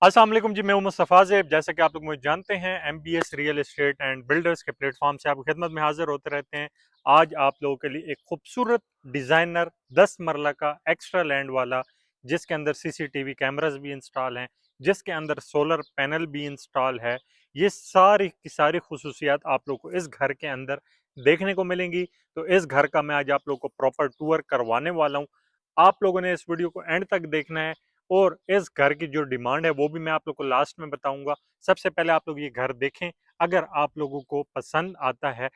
अस्सलाम वालेकुम जी, मैं हूं मुस्तफ़ा ज़ेब। जैसा कि आप लोग मुझे जानते हैं, MBS real estate and builders के प्लेटफॉर्म से आपकी खिदमत में हाजिर होते रहते हैं। आज आप लोगों के लिए एक खूबसूरत डिज़ाइनर 10 मरला का एक्स्ट्रा लैंड वाला, जिसके अंदर सीसीटीवी कैमरास भी इंस्टॉल हैं, जिसके अंदर सोलर पैनल भी इंस्टॉल है। ये सारी की सारी खुसूसियात आप लोग को इस घर के अंदर देखने को मिलेंगी। तो इस घर का मैं आज आप लोग को प्रॉपर टूर करवाने वाला हूँ। आप लोगों ने इस वीडियो को एंड तक देखना है और इस घर की जो डिमांड है वो भी मैं आप लोग को लास्ट में बताऊंगा। सबसे पहले आप लोग ये घर देखें। अगर आप लोगों को पसंद आता है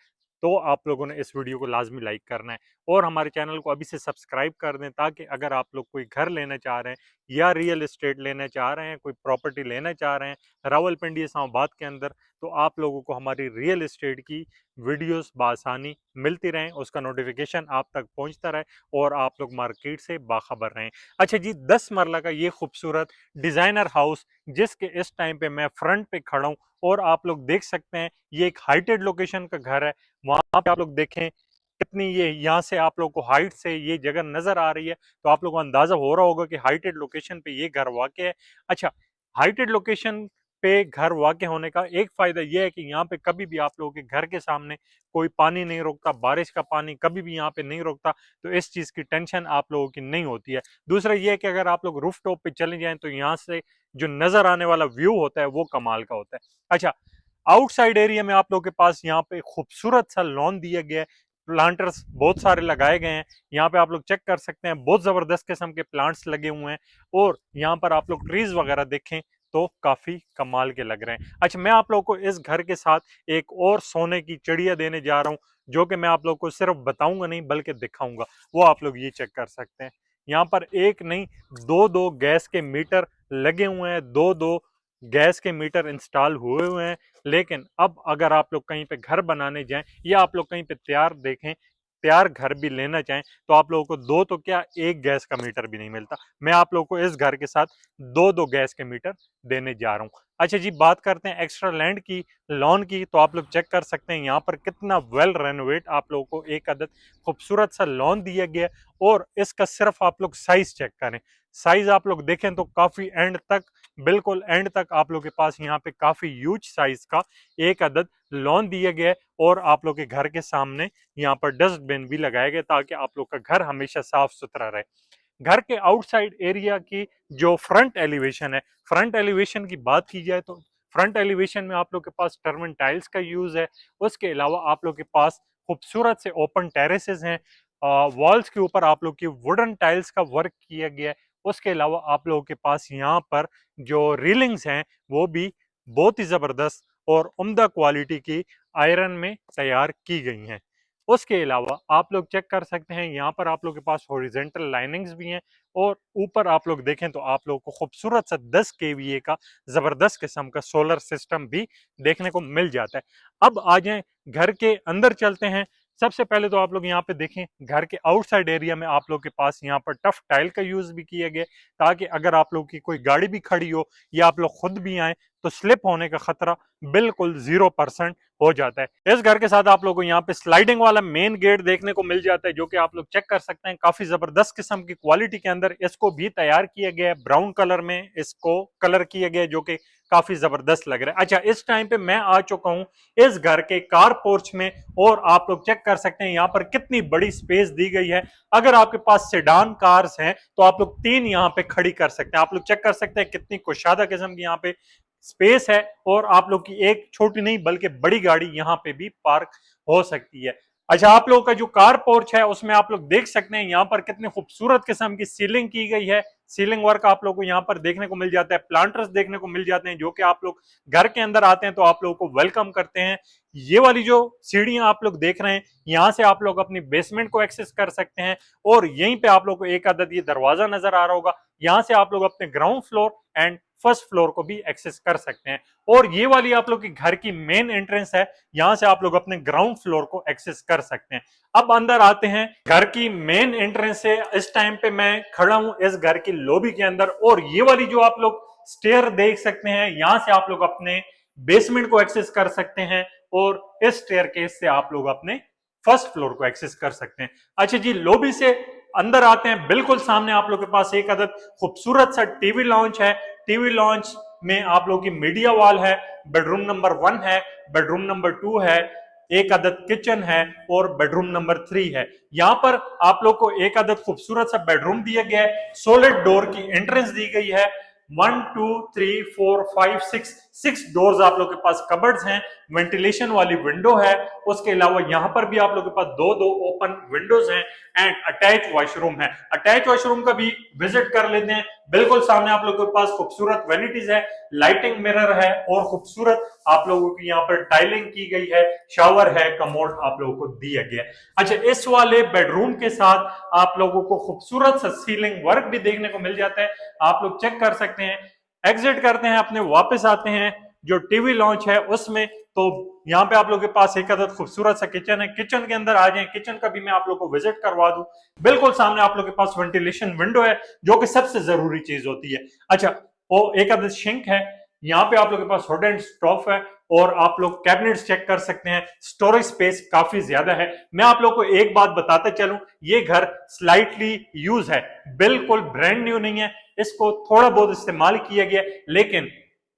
तो आप लोगों ने इस वीडियो को लाजमी लाइक करना है और हमारे चैनल को अभी से सब्सक्राइब कर दें, ताकि अगर आप लोग कोई घर लेना चाह रहे हैं या रियल एस्टेट लेना चाह रहे हैं, कोई प्रॉपर्टी लेना चाह रहे हैं रावलपिंडी इस्लामाबाद के अंदर, तो आप लोगों को हमारी रियल एस्टेट की वीडियोस बासानी मिलती रहें, उसका नोटिफिकेशन आप तक पहुंचता रहे और आप लोग मार्केट से बाखबर रहें। अच्छा जी, 10 मरला का ये खूबसूरत डिजाइनर हाउस, जिसके इस टाइम पे मैं फ्रंट पे खड़ा हूं और आप लोग देख सकते हैं ये एक हाइटेड लोकेशन का घर है। वहां पे आप लोग देखें कितनी, ये यहाँ से आप लोग को हाइट से ये जगह नजर आ रही है, तो आप लोगों को अंदाजा हो रहा होगा कि हाइटेड लोकेशन पे ये घर वाकई है। अच्छा, हाइटेड लोकेशन पे घर वाकई होने का एक फायदा यह है कि यहाँ पे कभी भी आप लोगों के घर के सामने कोई पानी नहीं रोकता, बारिश का पानी कभी भी यहाँ पे नहीं रोकता, तो इस चीज की टेंशन आप लोगों की नहीं होती है। दूसरा ये है कि अगर आप लोग रूफ टॉप पे चले जाएं तो यहाँ से जो नजर आने वाला व्यू होता है वो कमाल का होता है। अच्छा, आउटसाइड एरिया में आप लोगों के पास यहाँ पे खूबसूरत सा लॉन दिया गया है, प्लांटर्स बहुत सारे लगाए गए हैं। यहाँ पे आप लोग चेक कर सकते हैं, बहुत जबरदस्त किस्म के प्लांट्स लगे हुए हैं और यहाँ पर आप लोग ट्रीज वगैरह देखें तो काफी कमाल के लग रहे हैं। अच्छा, मैं आप लोगों को इस घर के साथ एक और सोने की चिड़िया देने जा रहा हूँ, जो कि मैं आप लोग को सिर्फ बताऊंगा नहीं बल्कि दिखाऊंगा। वो आप लोग ये चेक कर सकते हैं। यहाँ पर एक नहीं, दो दो गैस के मीटर लगे हुए हैं, दो दो गैस के मीटर इंस्टॉल हुए हुए हैं। लेकिन अब अगर आप लोग कहीं पे घर बनाने जाएं या आप लोग कहीं पे तैयार देखें, तैयार घर भी लेना चाहें, तो आप लोगों को दो तो क्या, एक गैस का मीटर भी नहीं मिलता। मैं आप लोगों को इस घर के साथ दो दो गैस के मीटर देने जा रहा हूं। अच्छा जी, बात करते हैं एक्स्ट्रा लैंड की, लॉन की, तो आप लोग चेक कर सकते हैं यहाँ पर कितना वेल रेनोवेट आप लोगों को एक अदद खूबसूरत सा लॉन दिया गया है। और इसका सिर्फ आप लोग साइज चेक करें, साइज आप लोग देखें तो काफी एंड तक, बिल्कुल एंड तक आप लोग के पास यहाँ पे काफी ह्यूज साइज का एक अदद लॉन दिया गया है। और आप लोग के घर के सामने यहाँ पर डस्टबिन भी लगाए गए, ताकि आप लोग का घर हमेशा साफ सुथरा रहे। घर के आउटसाइड एरिया की जो फ्रंट एलिवेशन है, फ्रंट एलिवेशन की बात की जाए तो फ्रंट एलिवेशन में आप लोग के पास टर्मन टाइल्स का यूज है। उसके अलावा आप लोग के पास खूबसूरत से ओपन टेरेसेस हैं। वॉल्स के ऊपर आप लोग की वुडन टाइल्स का वर्क किया गया है। उसके अलावा आप लोगों के पास यहाँ पर जो रीलिंग्स हैं वो भी बहुत ही जबरदस्त और उम्दा क्वालिटी की आयरन में तैयार की गई हैं। उसके अलावा आप लोग चेक कर सकते हैं, यहाँ पर आप लोग के पास हॉरिजेंटल लाइनिंग्स भी हैं। और ऊपर आप लोग देखें तो आप लोग को खूबसूरत सा 10 केवीए का जबरदस्त किस्म का सोलर सिस्टम भी देखने को मिल जाता है। अब आ जाएं, घर के अंदर चलते हैं। सबसे पहले तो आप लोग यहाँ पे देखें, घर के आउटसाइड एरिया में आप लोग के पास यहाँ पर टफ टाइल का यूज भी किया गया, ताकि अगर आप लोग की कोई गाड़ी भी खड़ी हो या आप लोग खुद भी आए तो स्लिप होने का खतरा बिल्कुल 0% हो जाता है। इस घर के साथ आप लोगों को यहाँ पे स्लाइडिंग वाला मेन गेट देखने को मिल जाता है, जो कि आप लोग चेक कर सकते हैं। काफी जबरदस्त किस्म की क्वालिटी के अंदर इसको भी तैयार किया गया है, ब्राउन कलर में इसको कलर किया गया है, जो कि काफी जबरदस्त लग रहा है। अच्छा, इस टाइम पे मैं आ चुका हूं इस घर के कार पोर्च में और आप लोग चेक कर सकते हैं यहाँ पर कितनी बड़ी स्पेस दी गई है। अगर आपके पास सेडान कार्स हैं तो आप लोग 3 यहाँ पे खड़ी कर सकते हैं। आप लोग चेक कर सकते हैं कितनी कुशादा किस्म की यहाँ पे स्पेस है और आप लोग की एक छोटी नहीं बल्कि बड़ी गाड़ी यहाँ पे भी पार्क हो सकती है। अच्छा, आप लोगों का जो कार पोर्च है उसमें आप लोग देख सकते हैं यहाँ पर कितनी खूबसूरत किस्म की सीलिंग की गई है। सीलिंग वर्क आप लोगों को यहाँ पर देखने को मिल जाता है, प्लांटर्स देखने को मिल जाते हैं, जो कि आप लोग घर के अंदर आते हैं तो आप लोगों को वेलकम करते हैं। ये वाली जो सीढ़ियां आप लोग देख रहे हैं, यहाँ से आप लोग अपनी बेसमेंट को एक्सेस कर सकते हैं। और यहीं पे आप लोग को एक आदत ये दरवाजा नजर आ रहा होगा, यहाँ से आप लोग अपने ground floor and first floor को भी एक्सेस कर सकते हैं। और ये वाली आप लोग की घर की मेन एंट्रेंस है, यहां से आप लोग अपने ग्राउंड फ्लोर को एक्सेस कर सकते हैं। अब अंदर आते हैं, घर की मेन एंट्रेंस से इस टाइम पे मैं खड़ा हूं इस घर की लॉबी के अंदर, और ये वाली जो आप लोग स्टेयर देख सकते हैं, यहां से आप लोग अपने बेसमेंट को एक्सेस कर सकते हैं और इस स्टेयरकेस से आप लोग अपने फर्स्ट फ्लोर को एक्सेस कर सकते हैं। अच्छा जी, लॉबी से अंदर आते हैं, बिल्कुल सामने आप लोग के पास एक अदद खूबसूरत सा टीवी लॉन्च है। टीवी लॉन्च में आप लोगों की मीडिया वॉल है, बेडरूम नंबर 1 है, बेडरूम नंबर 2 है, एक अदद किचन है और बेडरूम नंबर 3 है। यहाँ पर आप लोग को एक अदद खूबसूरत सा बेडरूम दिया गया है, सॉलिड डोर की एंट्रेंस दी गई है। 1 2 3 4 5 6 डोर्स आप लोग के पास कबर्ड्स हैं, वेंटिलेशन वाली विंडो है। उसके अलावा यहाँ पर भी आप लोग के पास दो ओपन विंडोज हैं एंड अटैच वॉशरूम है। अटैच वॉशरूम का भी विजिट कर लेते हैं। बिल्कुल सामने आप लोगों के पास खूबसूरत वैनिटीज है, लाइटिंग मिरर है और खूबसूरत आप लोगों की यहाँ पर टाइलिंग की गई है, शावर है, कमोड आप लोगों को दिया गया है। अच्छा, इस वाले बेडरूम के साथ आप लोगों को खूबसूरत सा सीलिंग वर्क भी देखने को मिल जाता है, आप लोग चेक कर सकते हैं। एग्जिट करते हैं अपने, वापस आते हैं जो टीवी लॉन्च है उसमें, तो यहाँ पे आप लोगों के पास एक अदद खूबसूरत सा किचन है। किचन के अंदर आ जाएं, किचन का भी मैं आप लोग को विजिट करवा दूं। बिल्कुल सामने आप लोग के पास वेंटिलेशन विंडो है जो कि सबसे जरूरी चीज होती है। अच्छा, वो एक अदद सिंक है, यहाँ पे आप लोग के पास हुड एंड स्टोव है और आप लोग कैबिनेट्स चेक कर सकते हैं। स्टोरेज स्पेस काफी ज्यादा है। मैं आप लोग को एक बात बताते चलूं, ये घर स्लाइटली यूज है, बिल्कुल ब्रांड न्यू नहीं है, इसको थोड़ा बहुत इस्तेमाल किया गया लेकिन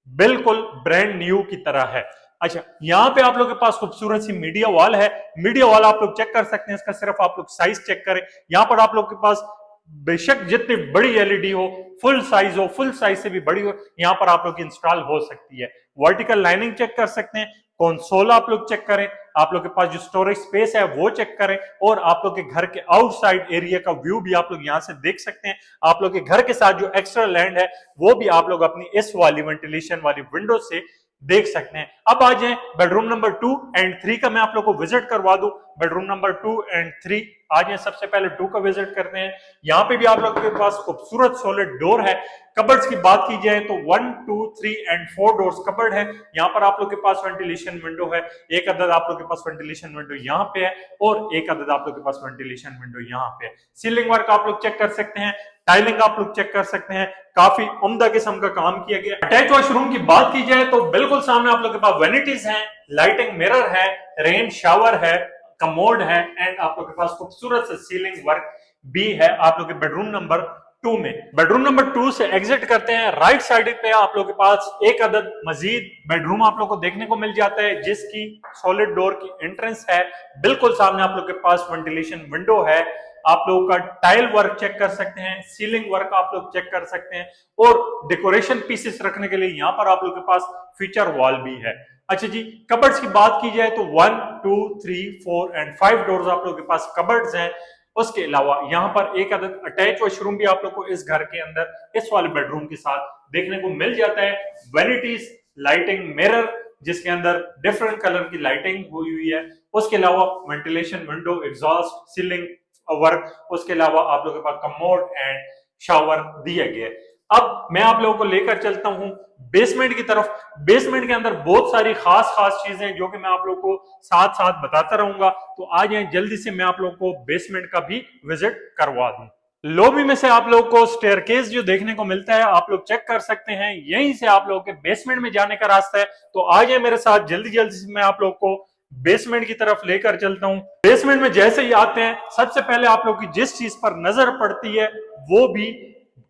बिल्कुल ब्रांड न्यू की तरह है। अच्छा, यहाँ पे आप लोग के पास खूबसूरत सी मीडिया वॉल है। मीडिया वॉल आप लोग चेक कर सकते हैं, इसका सिर्फ आप लोग साइज चेक करें। यहाँ पर आप लोग के पास बेशक जितनी बड़ी एलईडी हो, फुल साइज हो, फुल साइज से भी बड़ी हो, यहाँ पर आप लोग की इंस्टॉल हो सकती है। वर्टिकल लाइनिंग चेक कर सकते हैं, कंसोल आप लोग चेक करें, आप लोग के पास जो स्टोरेज स्पेस है वो चेक करें और आप लोग के घर के आउटसाइड एरिया का व्यू भी आप लोग यहाँ से देख सकते हैं। आप लोग के घर के साथ जो एक्स्ट्रा लैंड है वो भी आप लोग अपनी इस वाली वेंटिलेशन वाली विंडो से देख सकते हैं। अब आ जाए बेडरूम नंबर 2 एंड 3 का मैं आप लोग को विजिट करवा दूं। बेडरूम नंबर 2 एंड 3 आ जाए, सबसे पहले 2 का विजिट करते हैं। यहाँ पे भी आप लोग के पास खूबसूरत सॉलिड डोर है। कबर्ड्स की बात की जाए तो 1 2 3 एंड 4 डोर्स कबर्ड है। यहाँ पर आप लोग के पास वेंटिलेशन विंडो है, एक अदद आप लोग के पास वेंटिलेशन विंडो यहाँ पे है और एक अदद आप लोग के पास वेंटिलेशन विंडो यहाँ पे है। सीलिंग वर्क आप लोग चेक कर सकते हैं, टाइलिंग आप लोग चेक कर सकते हैं, काफी उम्दा किस्म का काम किया गया। अटैच वॉशरूम की बात की जाए तो बिल्कुल सामने आप लोग के पास वेनिटीज हैं, लाइटिंग मिरर है, रेन शावर है, कमोड है एंड आप लोग के पास खूबसूरत से सीलिंग वर्क भी है आप लोग के बेडरूम नंबर 2 में। बेडरूम नंबर 2 से एग्जिट करते हैं, राइट साइड पे आप लोग के पास एक अदद मजीद बेडरूम आप लोग को देखने को मिल जाता है जिसकी सॉलिड डोर की एंट्रेंस है। बिल्कुल सामने आप लोग के पास वेंटिलेशन विंडो है, आप लोगों का टाइल वर्क चेक कर सकते हैं, सीलिंग वर्क आप लोग चेक कर सकते हैं और डेकोरेशन पीसेस रखने के लिए यहाँ पर आप लोग के पास फीचर वॉल भी है। अच्छा जी, कबर्ड्स की बात की जाए तो 1 2 3 4 एंड 5 डोर्स आप लोग के पास कबर्ड्स हैं। उसके अलावा यहाँ पर एक अदद अटैच वॉशरूम भी आप लोग को इस घर के अंदर इस वाले बेडरूम के साथ देखने को मिल जाता है। वेनिटीज, लाइटिंग मिरर जिसके अंदर डिफरेंट कलर की लाइटिंग हुई हुई है। उसके अलावा ventilation window, exhaust, ceiling work, उसके अलावा आप लोगों के पास कमोड एंड शावर दिए गए। अब मैं आप लोगों को लेकर चलता हूं बेसमेंट की तरफ। बेसमेंट के अंदर बहुत सारी खास खास चीजें जो कि मैं आप लोगों को साथ साथ बताता रहूंगा, तो आ जाए जल्दी से मैं आप लोगों को बेसमेंट का भी विजिट करवा दूं। लॉबी में से आप लोगों को स्टेयरकेस जो देखने को मिलता है आप लोग चेक कर सकते हैं, यहीं से आप लोगों के बेसमेंट में जाने का रास्ता है। तो आ जाए मेरे साथ, जल्दी जल्दी से मैं आप लोग को बेसमेंट की तरफ लेकर चलता हूं। बेसमेंट में जैसे ही आते हैं, सबसे पहले आप लोग की जिस चीज पर नजर पड़ती है वो भी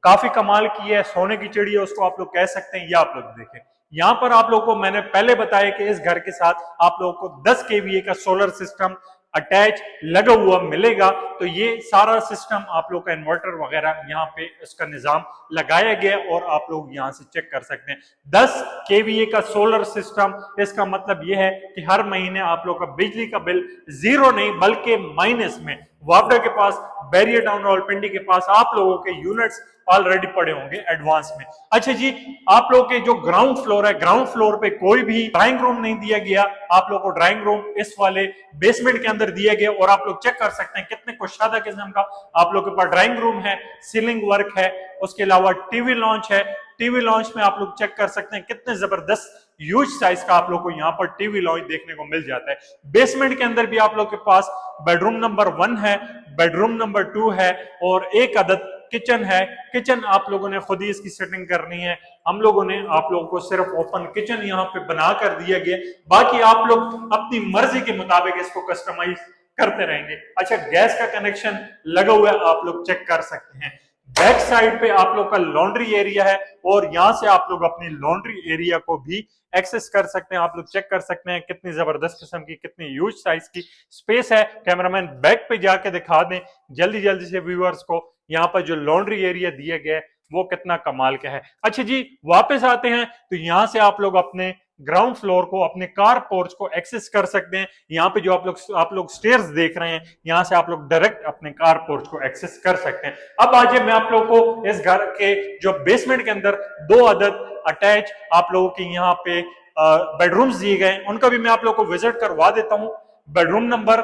काफी कमाल की है, सोने की चिड़ी है उसको आप लोग कह सकते हैं। ये आप लोग देखें, यहाँ पर आप लोग को मैंने पहले बताया कि इस घर के साथ आप लोगों को 10 केवीए का सोलर सिस्टम अटैच लगा हुआ मिलेगा। तो ये सारा सिस्टम आप लोग का इन्वर्टर वगैरह यहाँ पे इसका निजाम लगाया गया और आप लोग यहाँ से चेक कर सकते हैं। 10 केवीए का सोलर सिस्टम, इसका मतलब ये है कि हर महीने आप लोग का बिजली का बिल जीरो नहीं बल्कि माइनस में। वापडा के पास, बैरियर टाउन रावलपिंडी के पास आप लोगों के यूनिट्स ऑलरेडी पड़े होंगे एडवांस में। अच्छा जी, आप लोग के जो ग्राउंड फ्लोर है, ग्राउंड फ्लोर पे कोई भी ड्राइंग रूम नहीं दिया गया। आप लोग को ड्राइंग रूम इस वाले बेसमेंट के अंदर दिया गया और आप लोग चेक कर सकते हैं कितने कुशादा किस्म का आप लोग के पास ड्राइंग रूम है, सीलिंग वर्क है। उसके अलावा टीवी लॉन्च है। टीवी लॉन्च में आप लोग चेक कर सकते हैं कितने जबरदस्त ह्यूज साइज का आप लोग को यहाँ पर टीवी लॉन्च देखने को मिल जाता है। बेसमेंट के अंदर भी आप लोग के पास बेडरूम नंबर 1 है, बेडरूम नंबर 2 है और एक अदद किचन है। किचन आप लोगों ने खुद ही इसकी सेटिंग करनी है, हम लोगों ने आप लोगों को सिर्फ ओपन किचन यहाँ पे बना कर दिया गया, बाकी आप लोग अपनी मर्जी के मुताबिक इसको कस्टमाइज करते रहेंगे। अच्छा, गैस का कनेक्शन लगा हुआ है, आप लोग चेक कर सकते हैं। बैक साइड पे आप लोग का लॉन्ड्री एरिया है और यहां से आप लोग अपनी लॉन्ड्री एरिया को भी एक्सेस कर सकते हैं। आप लोग चेक कर सकते हैं कितनी जबरदस्त किस्म की, कितनी ह्यूज साइज की स्पेस है। कैमरामैन बैक पे जाके दिखा दें जल्दी जल्दी से व्यूअर्स को यहाँ पर जो लॉन्ड्री एरिया दिया गया है वो कितना कमाल का है। अच्छा जी, वापस आते हैं तो यहां से आप लोग अपने ग्राउंड फ्लोर को, अपने कार पोर्च को एक्सेस कर सकते हैं। यहाँ पे जो आप लोग स्टेयर्स देख रहे हैं, यहाँ से आप लोग डायरेक्ट अपने कार पोर्च को एक्सेस कर सकते हैं। अब आज मैं आप लोगों को इस घर के जो बेसमेंट के अंदर 2 अदद अटैच आप लोगों के यहाँ पे बेडरूम्स दिए गए, उनका भी मैं आप लोगों को विजिट करवा देता हूँ। Bedroom number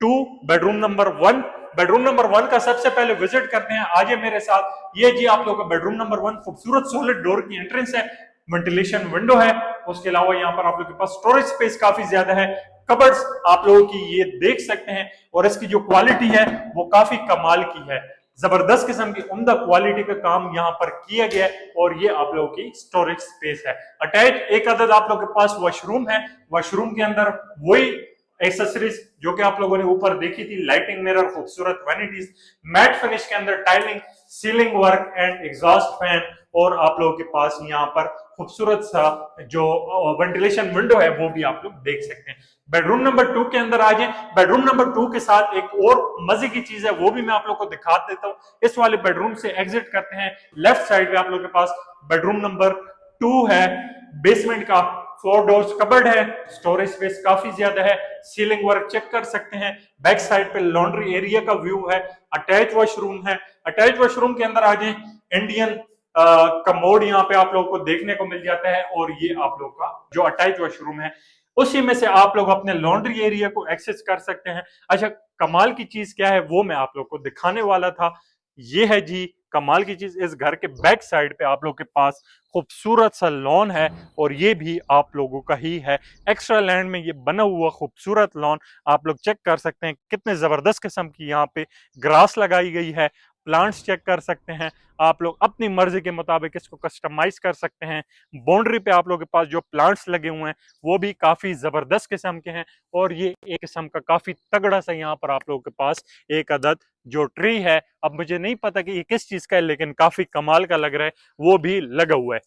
2, bedroom number 1। Bedroom number 1 का सबसे पहले विजिट करते हैं, आज मेरे साथ। ये जी आप लोगों का बेडरूम नंबर 1, खूबसूरत सॉलिड डोर की एंट्रेंस है, वेंटिलेशन विंडो है। उसके अलावा यहाँ पर आप लोगों के पास स्टोरेज स्पेस काफी ज्यादा है। कबर्ड्स आप लोगों की ये देख सकते हैं और इसकी जो क्वालिटी है वो काफी कमाल की है। जबरदस्त किस्म की उम्दा क्वालिटी का काम यहाँ पर किया गया है और ये आप लोगों की स्टोरेज स्पेस है। अटैच एक अदद आप लोगों के पास वॉशरूम है। वॉशरूम के अंदर वही एक्सेसरीज जो कि आप लोगों ने ऊपर देखी थी, लाइटिंग मिरर, खूबसूरत वैनिटीज, मैट फिनिश के अंदर tiling, ceiling work and exhaust fan, और आप लोगों के पास यहाँ पर खूबसूरत सा जो वेंटिलेशन विंडो है वो भी आप लोग देख सकते हैं। बेडरूम नंबर 2 के अंदर आ जाए। बेडरूम नंबर 2 के साथ एक और मजे की चीज है वो भी मैं आप लोग को दिखा देता हूँ। इस वाले बेडरूम से एग्जिट करते हैं, लेफ्ट साइड पे आप लोग के पास बेडरूम नंबर 2 है। बेसमेंट का 4 डोर्स कबर्ड है, स्टोरेज स्पेस काफी ज्यादा है, सीलिंग वर्क चेक कर सकते हैं। बैक साइड पे लॉन्ड्री एरिया का व्यू है। अटैच वॉशरूम है। अटैच वॉशरूम के अंदर आ जाए, इंडियन कमोड यहाँ पे आप लोगों को देखने को मिल जाता है और ये आप लोग का जो अटैच वॉशरूम है उसी में से आप लोग अपने लॉन्ड्री एरिया को एक्सेस कर सकते हैं। अच्छा, कमाल की चीज क्या है वो मैं आप लोग को दिखाने वाला था। ये है जी कमाल की चीज, इस घर के बैक साइड पे आप लोग के पास खूबसूरत सा लॉन है और ये भी आप लोगों का ही है। एक्स्ट्रा लैंड में ये बना हुआ खूबसूरत लॉन आप लोग चेक कर सकते हैं कितने जबरदस्त किस्म की यहाँ पे ग्रास लगाई गई है। प्लांट्स चेक कर सकते हैं, आप लोग अपनी मर्जी के मुताबिक इसको कस्टमाइज कर सकते हैं। बाउंड्री पे आप लोग के पास जो प्लांट्स लगे हुए हैं वो भी काफी जबरदस्त किस्म के हैं और ये एक किस्म का काफी तगड़ा सा यहाँ पर आप लोगों के पास एक अदद जो ट्री है, अब मुझे नहीं पता कि ये किस चीज का है लेकिन काफी कमाल का लग रहा है, वो भी लगा हुआ है।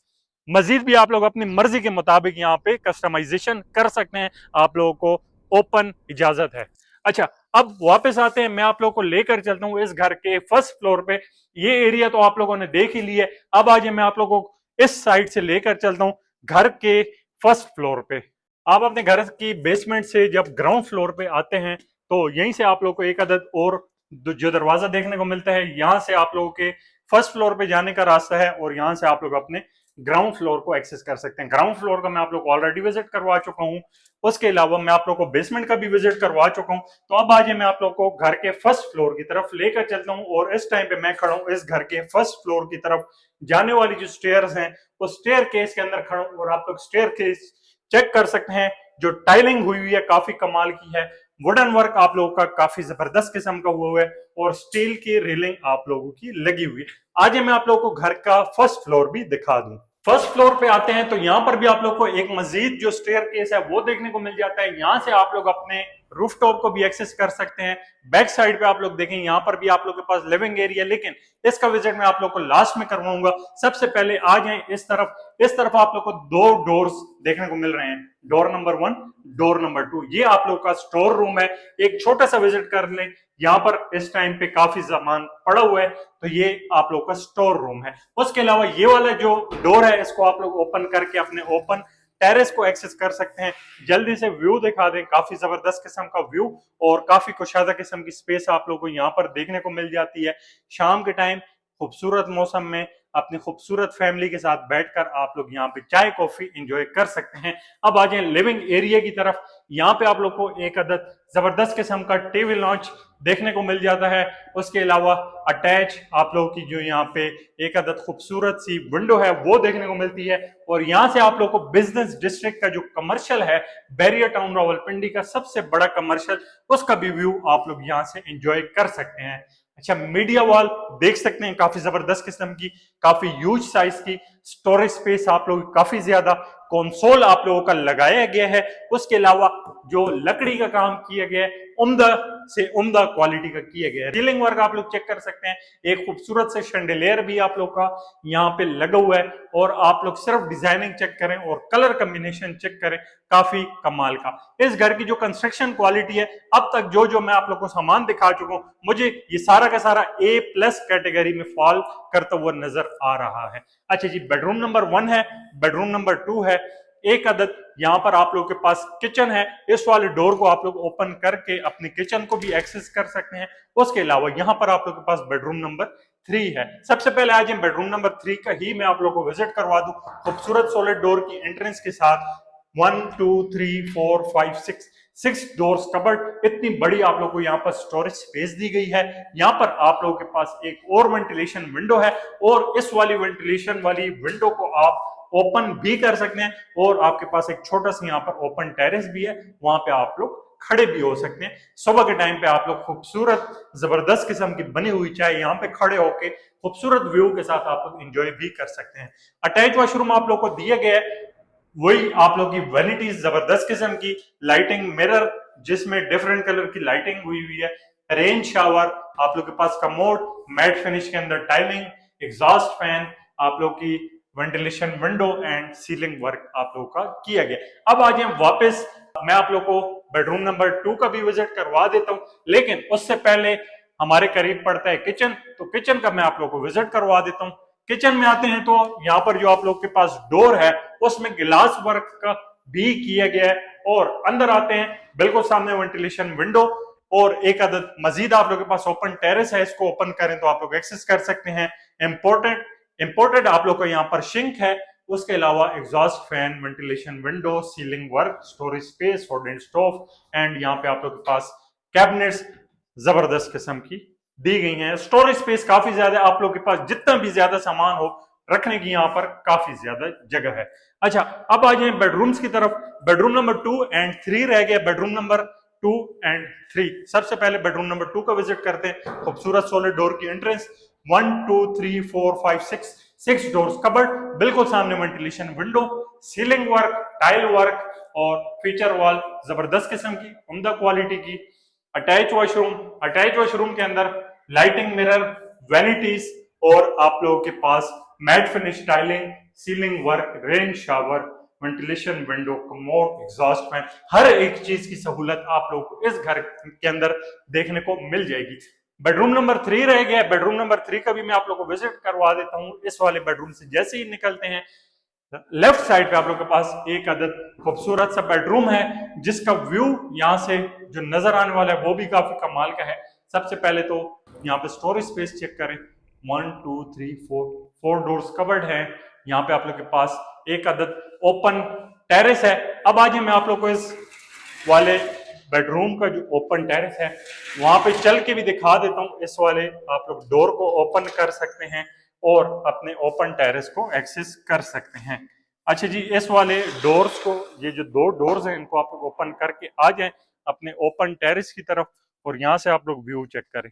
मजीद भी आप लोग अपनी मर्जी के मुताबिक यहाँ पे कस्टमाइजेशन कर सकते हैं, आप लोगों को ओपन इजाजत है। अच्छा, अब वापस आते हैं, मैं आप लोगों को लेकर चलता हूँ इस घर के फर्स्ट फ्लोर पे। ये एरिया तो आप लोगों ने देख ही लिया है। अब आज मैं आप लोगों को इस साइड से लेकर चलता हूँ घर के फर्स्ट फ्लोर पे। आप अपने घर की बेसमेंट से जब ग्राउंड फ्लोर पे आते हैं तो यहीं से आप लोग को एक अदद और जो दरवाजा देखने को मिलता है, यहाँ से आप लोगों के फर्स्ट फ्लोर पे जाने का रास्ता है और यहाँ से आप लोग अपने ग्राउंड फ्लोर को एक्सेस कर सकते हैं। ग्राउंड फ्लोर का मैं आप लोग को ऑलरेडी विजिट करवा चुका हूँ, उसके अलावा मैं आप लोग को बेसमेंट का भी विजिट करवा चुका हूँ। तो अब आज मैं आप लोग को घर के फर्स्ट फ्लोर की तरफ लेकर चलता हूँ और इस टाइम पे मैं खड़ा हूँ इस घर के फर्स्ट फ्लोर की तरफ जाने वाली जो स्टेयर्स हैं उस स्टेयर केस के अंदर खड़ा हूँ और आप लोग स्टेयर केस चेक कर सकते हैं। जो टाइलिंग हुई हुई है काफी कमाल की है, वुडन वर्क आप लोगों का काफी जबरदस्त किस्म का हुआ है और स्टील की रेलिंग आप लोगों की लगी हुई है। आज मैं आप लोगों को घर का फर्स्ट फ्लोर भी दिखा दूं। फर्स्ट फ्लोर पे आते हैं तो यहाँ पर भी आप लोग को एक मजीद जो स्टेयर केस है वो देखने को मिल जाता है। यहाँ से आप लोग अपने रूफटॉप को भी एक्सेस कर सकते हैं। बैक साइड पे आप लोग देखें, यहाँ पर भी आप लोग के पास लिविंग एरिया, लेकिन इसका विजिट मैं आप लोग को लास्ट में करवाऊंगा। सबसे पहले आ जाए इस तरफ आप लोग को 2 डोर्स देखने को मिल रहे हैं, डोर नंबर 1, डोर नंबर 2। ये आप लोग का स्टोर रूम है। एक छोटा सा विजिट कर लें, यहाँ पर इस टाइम पे काफी सामान पड़ा हुआ है तो ये आप लोग का स्टोर रूम है। उसके अलावा ये वाला जो डोर है इसको आप लोग ओपन करके अपने ओपन टेरेस को एक्सेस कर सकते हैं। जल्दी से व्यू दिखा दें, काफी जबरदस्त किस्म का व्यू और काफी कुशादा किस्म की स्पेस आप लोगों को यहाँ पर देखने को मिल जाती है। शाम के टाइम खूबसूरत मौसम में अपनी खूबसूरत फैमिली के साथ बैठकर आप लोग यहाँ पे चाय कॉफी एंजॉय कर सकते हैं। अब आ जाए लिविंग एरिया की तरफ। यहाँ पे आप लोग को एक अदद जबरदस्त किस्म का टीवी लॉन्च देखने को मिल जाता है। उसके अलावा अटैच आप लोगों की जो यहाँ पे एक अदद खूबसूरत सी विंडो है वो देखने को मिलती है और यहाँ से आप लोग को बिजनेस डिस्ट्रिक्ट का जो कमर्शियल है, बैरियर टाउन रावलपिंडी का सबसे बड़ा कमर्शियल, उसका भी व्यू आप लोग यहाँ से एंजॉय कर सकते हैं। अच्छा, मीडिया वॉल देख सकते हैं, काफी जबरदस्त किस्म की, काफी ह्यूज साइज की, स्टोरेज स्पेस आप लोग काफी ज्यादा, कंसोल आप लोगों का लगाया गया है। उसके अलावा जो लकड़ी का काम किया गया है उम्दा से उम्दा क्वालिटी का किया गया है। सीलिंग वर्क आप लोग चेक कर सकते हैं, एक खूबसूरत से शैंडिलियर भी आप लोग का यहाँ पे लगा हुआ है। और आप लोग सिर्फ डिजाइनिंग चेक करें और कलर कॉम्बिनेशन चेक करें, काफी कमाल का। इस घर की जो कंस्ट्रक्शन क्वालिटी है, अब तक जो जो मैं आप लोग को सामान दिखा चुका हूं, मुझे ये सारा का सारा A+ कैटेगरी में फॉल करता हुआ नजर आ रहा है। अच्छा जी, बेडरूम नंबर 1 है, बेडरूम नंबर 2 है। एक अदद यहाँ पर आप लोग के पास किचन है। इस वाले डोर को आप लोग ओपन करके अपनी किचन को भी एक्सेस कर सकते हैं। उसके अलावा यहाँ पर आप लोग के पास बेडरूम नंबर 3 है। सबसे पहले आज हम बेडरूम नंबर 3 का ही मैं आप लोग को विजिट करवा दूं। खूबसूरत सॉलिड डोर की एंट्रेंस के साथ 1 2 3 4 5 6 डोर्स कबर्ड, इतनी बड़ी आप लोग को यहाँ पर स्टोरेज स्पेस दी गई है। यहाँ पर आप लोगों के पास एक और वेंटिलेशन विंडो है और इस वाली वेंटिलेशन वाली विंडो को आप ओपन भी कर सकते हैं और आपके पास एक छोटा सा यहाँ पर ओपन टेरेस भी है, वहां पे आप लोग खड़े भी हो सकते हैं। सुबह के टाइम पे आप लोग खूबसूरत जबरदस्त किस्म की बनी हुई चाय यहाँ पे खड़े होके खूबसूरत व्यू के साथ आप लोग एंजॉय भी कर सकते हैं। अटैच वॉशरूम आप लोग को दिया गया है, वही आप लोग की वैनिटीज जबरदस्त किस्म की, लाइटिंग मिरर जिसमें डिफरेंट कलर की लाइटिंग हुई हुई है, रेन शावर, आप लोग के पास कमोड, मैट फिनिश के अंदर टाइलिंग, एग्जॉस्ट फैन, आप लोग की ventilation window and ceiling work आप लोगों का किया गया। अब आज हम वापस, मैं आप लोग को बेडरूम नंबर 2 का भी विजिट करवा देता हूं, लेकिन उससे पहले हमारे करीब पड़ता है किचन, तो किचन का मैं आप लोग को विजिट करवा देता हूं। किचन में आते हैं तो यहाँ पर जो आप लोग के पास डोर है उसमें गिलास वर्क का भी किया गया है। और अंदर आते हैं, बिल्कुल सामने वेंटिलेशन विंडो और एक अदद मजीद आप लोग के पास ओपन टेरेस है। इसको ओपन करें तो आप लोग एक्सेस कर सकते हैं। इंपोर्टेड आप लोग का यहाँ पर सिंक है। उसके अलावा exhaust fan, ventilation window, ceiling work, storage space, hot and stove and यहाँ पे आप लोग के पास कैबिनेट्स जबरदस्त किस्म की दी गई हैं। स्टोरेज स्पेस काफी ज्यादा, आप लोग के पास जितना भी ज्यादा सामान हो रखने की यहाँ पर काफी ज्यादा जगह है। अच्छा, अब आ जाए बेडरूम्स की तरफ। बेडरूम नंबर 2 एंड 3 रह गया। बेडरूम नंबर 2 एंड 3, सबसे पहले बेडरूम नंबर 2 का विजिट करते हैं। खूबसूरत सॉलिड डोर की एंट्रेंस, 1 2 3 4 5 6 डोर्स कबर्ड, बिल्कुल सामने ventilation window, ceiling work, tile work और फीचर वॉल जबरदस्त किस्म की, उम्दा क्वालिटी की। अटैच वॉशरूम के अंदर लाइटिंग मिरर, वैनिटीज और आप लोगों के पास matt finish tiling, ceiling work, rain shower, ventilation window, commode, exhaust fan, हर एक चीज की सहूलत आप लोगों को इस घर के अंदर देखने को मिल जाएगी। बेडरूम नंबर 3 रह गया। बेडरूम नंबर 3 का भी मैं आप लोगों को विजिट करवा देता हूं। इस वाले बेडरूम से जैसे ही निकलते हैं, लेफ्ट साइड पे आप लोग के पास एक अदद खूबसूरत सा बेडरूम है जिसका व्यू यहाँ से जो नजर आने वाला है वो भी काफी कमाल का है। सबसे पहले तो यहाँ पे स्टोरेज स्पेस चेक करें, 1 2 3 4 डोर्स कवर्ड है। यहाँ पे आप लोग के पास एक अदद ओपन टेरेस है। अब आज मैं आप लोग को इस वाले बेडरूम का जो ओपन टेरेस है वहां पे चल के भी दिखा देता हूँ। इस वाले आप लोग डोर को ओपन कर सकते हैं और अपने ओपन टेरेस को एक्सेस कर सकते हैं। अच्छा जी, इस वाले डोर्स को, ये जो 2 डोर्स हैं इनको आप लोग ओपन करके आ जाएं अपने ओपन टेरेस की तरफ और यहाँ से आप लोग व्यू चेक करें।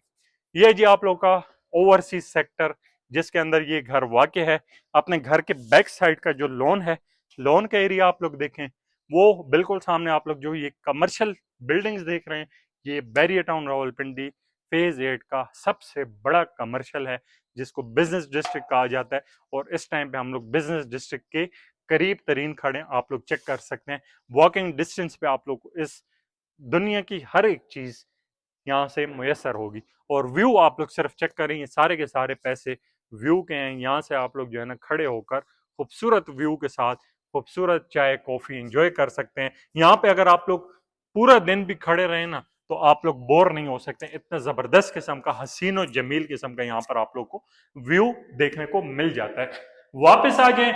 ये जी आप लोग का ओवरसीज सेक्टर जिसके अंदर ये घर वाक़ है। अपने घर के बैक साइड का जो लॉन है, लॉन का एरिया आप लोग देखें, वो बिल्कुल सामने आप लोग जो ये कमर्शियल बिल्डिंग्स देख रहे हैं, ये बैरियर टाउन रावलपिंडी फेज 8 का सबसे बड़ा कमर्शियल है जिसको बिजनेस डिस्ट्रिक्ट कहा जाता है। और इस टाइम पे हम लोग बिजनेस डिस्ट्रिक्ट के करीब तरीन खड़े, आप लोग चेक कर सकते हैं। वॉकिंग डिस्टेंस पे आप लोग को इस दुनिया की हर एक चीज यहाँ से मुयसर होगी। और व्यू आप लोग सिर्फ चेक करें, ये सारे के सारे पैसे व्यू के हैं। यहाँ से आप लोग जो है ना खड़े होकर खूबसूरत व्यू के साथ खूबसूरत चाय कॉफी एंजॉय कर सकते हैं। यहाँ पे अगर आप लोग पूरा दिन भी खड़े रहे ना तो आप लोग बोर नहीं हो सकते। इतना जबरदस्त किस्म का, हसीन और जमील किस्म का यहाँ पर आप लोग को व्यू देखने को मिल जाता है। वापस आ जाए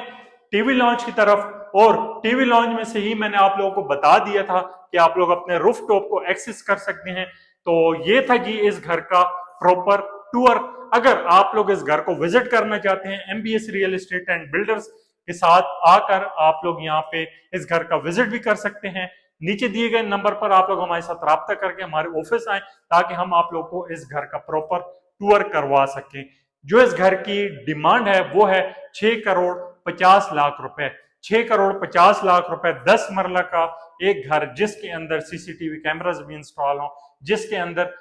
टीवी लॉन्च की तरफ, और टीवी लॉन्च में से ही मैंने आप लोगों को बता दिया था कि आप लोग अपने रूफ टॉप को एक्सेस कर सकते हैं। तो ये था जी इस घर का प्रॉपर टूर। अगर आप लोग इस घर को विजिट करना चाहते हैं, MBS real estate and builders के साथ आकर आप लोग यहाँ पे इस घर का विजिट भी कर सकते हैं। नीचे दिए गए नंबर पर आप लोग हमारे साथ राब्ता करके हमारे ऑफिस आए ताकि हम आप लोग को इस घर का प्रॉपर टूर करवा सकें। जो इस घर की डिमांड है वो है 6 करोड़ 50 लाख रुपए। 6 करोड़ 50 लाख रुपए 10 मरला का एक घर, जिसके अंदर सीसीटीवी कैमरास भी इंस्टॉल हो, जिसके अंदर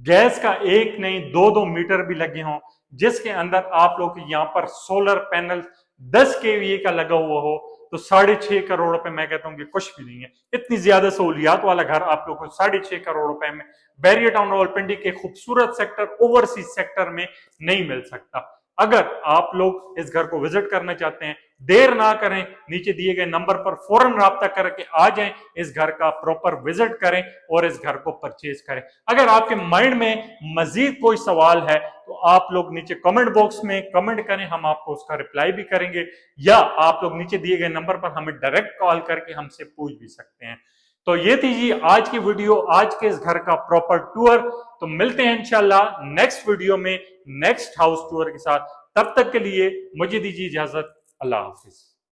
गैस का एक नहीं दो दो मीटर भी लगे हों, जिसके अंदर आप लोग यहाँ पर सोलर पैनल 10 केवीए का लगा हुआ हो, तो 6.5 करोड़ रुपए मैं कहता हूँ कि कुछ भी नहीं है। इतनी ज्यादा सहूलियात वाला घर आप लोग को 6.5 करोड़ रुपए में बैरियर टाउन रावलपिंडी के खूबसूरत सेक्टर ओवरसीज सेक्टर में नहीं मिल सकता। अगर आप लोग इस घर को विजिट करना चाहते हैं, देर ना करें, नीचे दिए गए नंबर पर फौरन राब्ता करके आ जाएं, इस घर का प्रॉपर विजिट करें और इस घर को परचेज करें। अगर आपके माइंड में मजीद कोई सवाल है तो आप लोग नीचे कमेंट बॉक्स में कमेंट करें, हम आपको उसका रिप्लाई भी करेंगे, या आप लोग नीचे दिए गए नंबर पर हमें डायरेक्ट कॉल करके हमसे पूछ भी सकते हैं। तो ये थी जी आज की वीडियो, आज के इस घर का प्रॉपर टूर। तो मिलते हैं इंशाल्लाह नेक्स्ट वीडियो में नेक्स्ट हाउस टूर के साथ। तब तक के लिए मुझे दीजिए इजाजत। अल्लाह हाफिज।